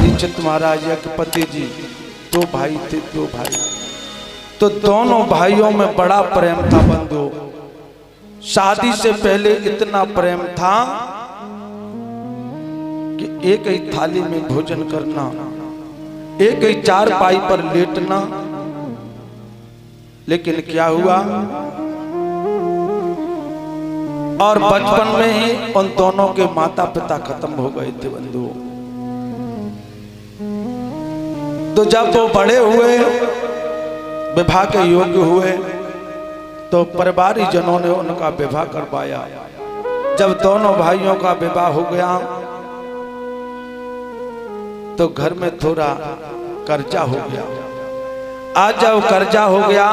परीक्षित महाराज के पति जी 2 भाई थे, 2 भाई। तो दोनों भाइयों में बड़ा प्रेम था बंधु। शादी से पहले इतना प्रेम था कि एक ही थाली में भोजन करना, एक ही चारपाई पर लेटना। लेकिन क्या हुआ, और बचपन में ही उन दोनों के माता पिता खत्म हो गए थे बंधु। तो जब वो बड़े हुए, विवाह के योग्य हुए, तो परिवारी जनों ने उनका विवाह करवाया। जब दोनों भाइयों का विवाह हो गया तो घर में थोड़ा कर्जा हो गया। आज जब कर्जा हो गया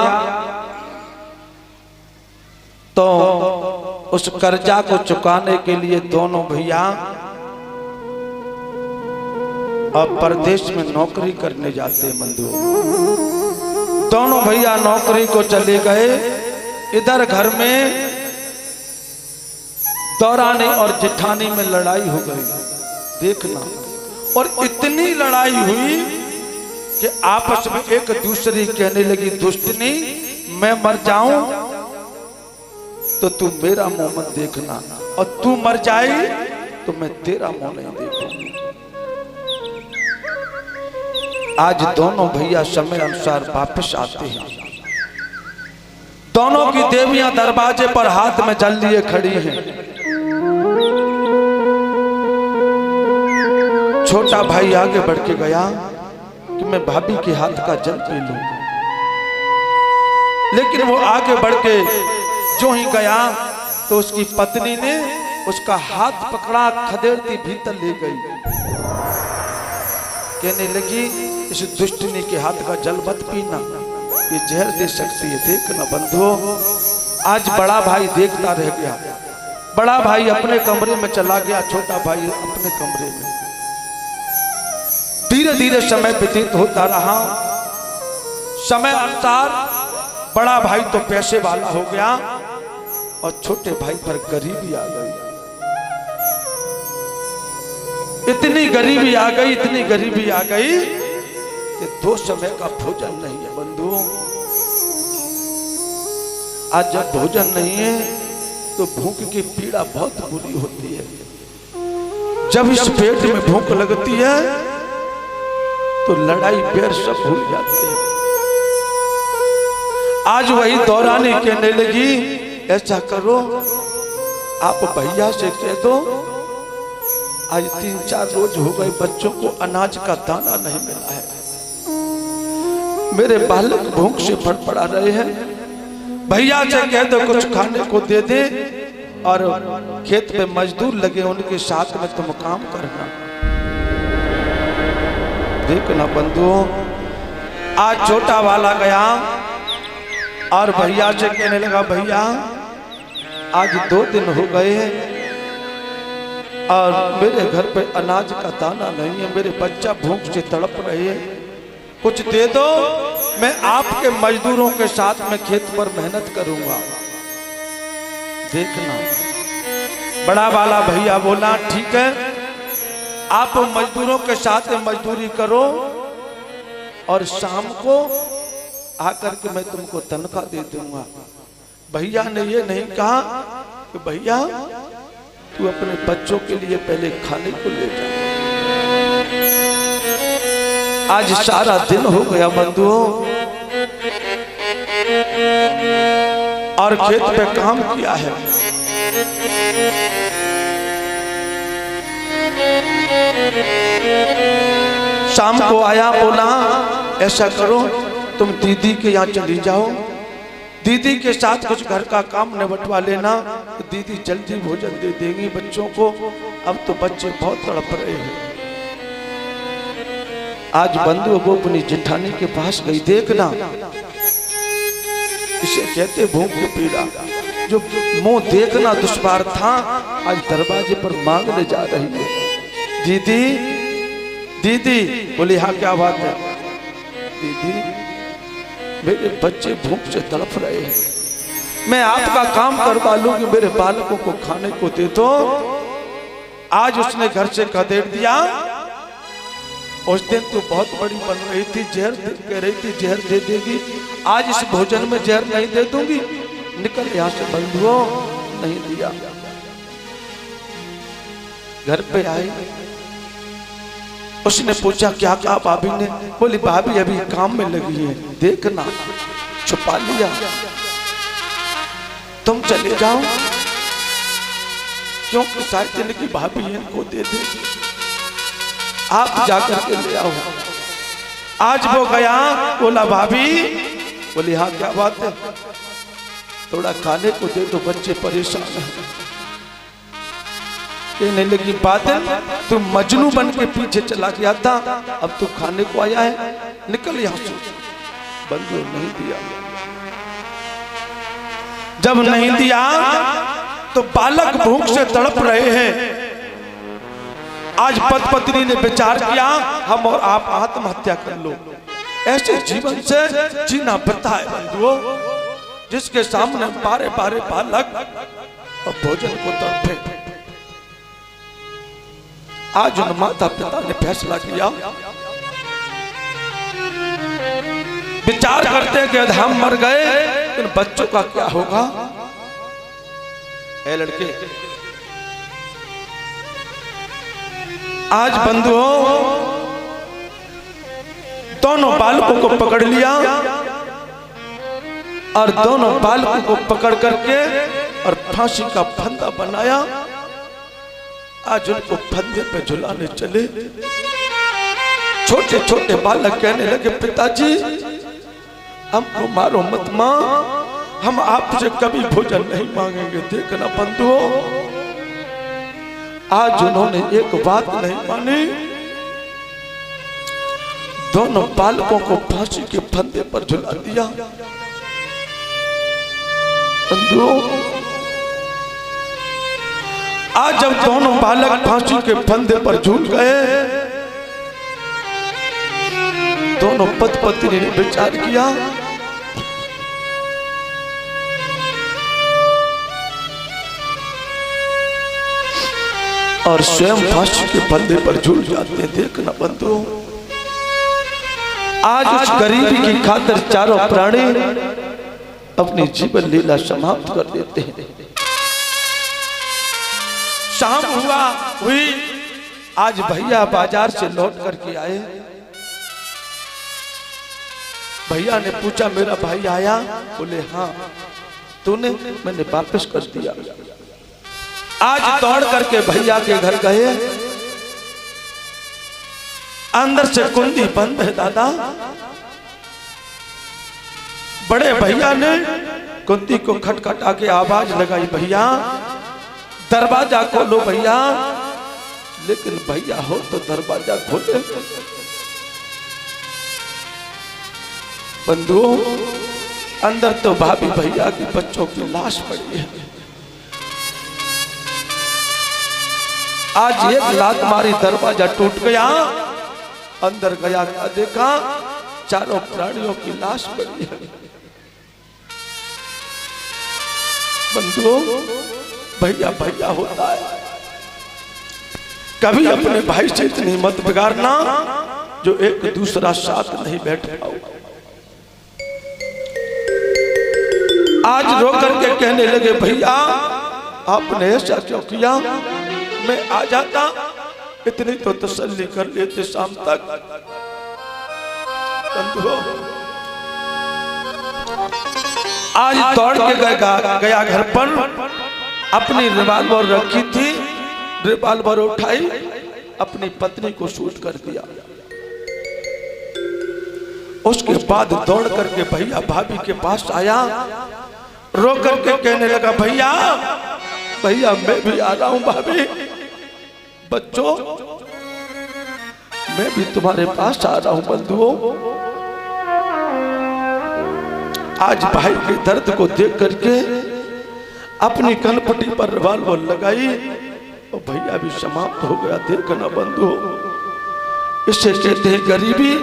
तो उस कर्जा को चुकाने के लिए दोनों भैया अब परदेश में नौकरी करने जाते हैं बंधु। दोनों भैया नौकरी को चले गए। इधर घर में दौरानी और जेठानी में लड़ाई हो गई, देखना। और इतनी लड़ाई हुई कि आपस में एक दूसरी कहने लगी, दुष्टनी मैं मर जाऊं तो तू मेरा मुंह मत देखना, और तू मर जाए तो मैं तेरा मुंह नहीं देखूंगी। आज दोनों भैया समय अनुसार वापस आते हैं। दोनों की देवियां दरवाजे पर हाथ में जल लिए खड़ी हैं। छोटा भाई आगे बढ़ के गया कि मैं भाभी के हाथ का जल पी लूं, लेकिन वो आगे बढ़ के जो ही गया तो उसकी पत्नी ने उसका हाथ पकड़ा, खदेड़ती भीतर ले गई। कहने लगी, इस दुष्टनी के हाथ का जल मत पीना, ये जहर दे सकती है। देखना बंधुओं, आज बड़ा भाई देखता रह गया। बड़ा भाई अपने कमरे में चला गया, छोटा भाई अपने कमरे में। धीरे धीरे समय व्यतीत होता रहा। समय अनुसार बड़ा भाई तो पैसे वाला हो गया और छोटे भाई पर गरीबी आ गई। इतनी गरीबी आ गई, इतनी गरीबी आ गई कि 2 समय का भोजन नहीं है बंधुओं। आज जब भोजन नहीं है तो भूख की पीड़ा बहुत बुरी होती है। जब इस पेट में भूख लगती है तो लड़ाई पैर सब भूल जाते हैं। आज वही दौरानी कहने लगी, ऐसा करो आप भैया से कह दो, आज 3-4 रोज हो गए बच्चों को अनाज का दाना नहीं मिला है, मेरे बालक भूख से फड़फड़ा रहे हैं। भैया से कह दो कुछ खाने को दे दे, और खेत पे मजदूर लगे उनके साथ में तुम काम करना। देखना बंधुओं, आज छोटा वाला गया और भैया से कहने लगा, भैया आज 2 दिन हो गए और मेरे घर पे अनाज का दाना नहीं है, मेरे बच्चा भूख से तड़प रहे हैं, कुछ दे दो, मैं आपके मजदूरों के साथ में खेत पर मेहनत करूंगा। देखना बड़ा वाला भैया बोला, ठीक है आप मजदूरों के साथ मजदूरी करो और शाम को आकर के मैं तुमको तनख्वाह दे दूंगा। भैया ने ये नहीं कहा कि भैया तू अपने बच्चों के लिए पहले खाने को ले जा। आज सारा दिन हो गया बंधुओं और खेत पे काम किया है। शाम को आया, बोला ऐसा करो तुम दीदी के यहाँ चली जाओ, दीदी के साथ कुछ घर का काम निपटवा लेना, तो दीदी जल्दी भोजन दे देंगी बच्चों को, अब तो बच्चे बहुत तड़प रहे हैं। आज बंधु वो अपनी जेठानी के पास गई। देखना इसे कहते भूख की पीड़ा, जो मुंह देखना दुश्वार था आज दरवाजे पर मांगने जा रही है। दीदी दीदी, बोली हाँ क्या बात है। दीदी मेरे बच्चे भूख से तड़प रहे हैं, मैं आपका काम करवा लूंगी, मेरे बालकों को खाने को दे दो। आज उसने घर से खदेड़ दिया उस दिन तू बहुत बड़ी बन रही थी, जहर कह रही थी जहर दे देगी, आज इस भोजन में जहर नहीं दे दूंगी, निकल यहां से बंधुओं। नहीं दिया। घर पे आई, उसने पूछा क्या कहा भाभी ने? बोली भाभी अभी काम में लगी है, देखना। छुपा लिया। तुम चले जाओ, क्योंकि शायद की भाभी इनको दे देगी, आप जाकर के ले आओ। आज वो गया, बोला भाभी, बोली हाँ क्या बात है? थोड़ा खाने को दे दो, बच्चे परेशान हैं। कहने लगी बादल, तू मजनू बन के पीछे चला गया था, अब तू खाने को आया है, निकल यहां से। बंधु नहीं दिया। जब नहीं दिया तो बालक भूख से तड़प रहे हैं। आज पति पत्नी ने विचार किया हम और आप आत्महत्या कर लो। ऐसे जीवन से जीना पड़ता है बंधुओं, जिसके सामने बारे बारे बालक और भोजन को तड़पे। आज उन माता पिता ने फैसला किया, विचार करते कि हम मर गए, इन बच्चों का क्या होगा? ए लड़के, आज बंधुओं दोनों बालकों को पकड़ लिया और दोनों बालकों को पकड़ करके और फांसी का फंदा बनाया। आज उनको फंदे पे झुलाने चले। छोटे छोटे बालक कहने लगे पिताजी हमको मारो मत मां, हम आपसे कभी भोजन नहीं मांगेंगे। देखना बंधुओं, आज उन्होंने एक बात नहीं मानी, दोनों बालकों को फांसी के फंदे पर झुला दिया। बंधुओं, आज जब दोनों बालक फांसी के फंदे पर झूल गए, दोनों पति पत्नी ने विचार किया और स्वयं फांसी के फंदे पर झूल जाते। देखना बंधुओं, आज उस गरीबी की खातिर चारों प्राणी अपनी जीवन लीला समाप्त कर देते हैं। शाम हुई, आज भैया बाजार से लौट करके आए। भैया ने पूछा मेरा भाई आया? बोले हाँ। तूने? मैंने वापस कर दिया। आज दौड़ करके भैया के घर गए, अंदर से कुंडी बंद है दादा। बड़े भैया ने कुंडी को खटखटा के आवाज लगाई, भैया दरवाजा खोलो भैया। लेकिन भैया हो तो दरवाजा खोले। बंधुओं, अंदर तो भाभी भैया की बच्चों की लाश पड़ी है। आज एक लात मारी, दरवाजा टूट गया। अंदर गया, क्या देखा? चारों प्राणियों की लाश पड़ी है। बंधुओं, भैया भैया होता है। कभी अपने भाई से इतनी मत बिगाड़ना जो एक दूसरा साथ नहीं बैठ पाओ। आज रो करके कहने लगे भैया आपने ऐसा क्यों किया? मैं आ जाता, इतनी तो तसल्ली कर लेते शाम तक। आज दौड़ के गया घर पर, अपनी रिवाल्वर रखी थी, रिवाल्वर उठाई, अपनी पत्नी को शूट कर दिया। उसके बाद दौड़ करके भैया भाभी के पास आया, रो करके कहने लगा भैया भैया मैं भी आ रहा हूं भाभी, बच्चों मैं भी तुम्हारे पास आ रहा हूं। बंधुओं, आज भाई के दर्द को देख करके अपनी कनपटी पर रिवाल्वर लगाई और भैया भी समाप्त हो गया। देखना बंधुओं, इससे कहते हैं गरीबी,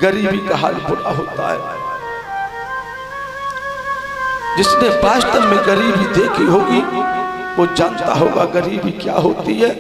गरीबी का हाल बुरा होता है। जिसने वास्तव में गरीबी देखी होगी वो जानता होगा गरीबी क्या होती है।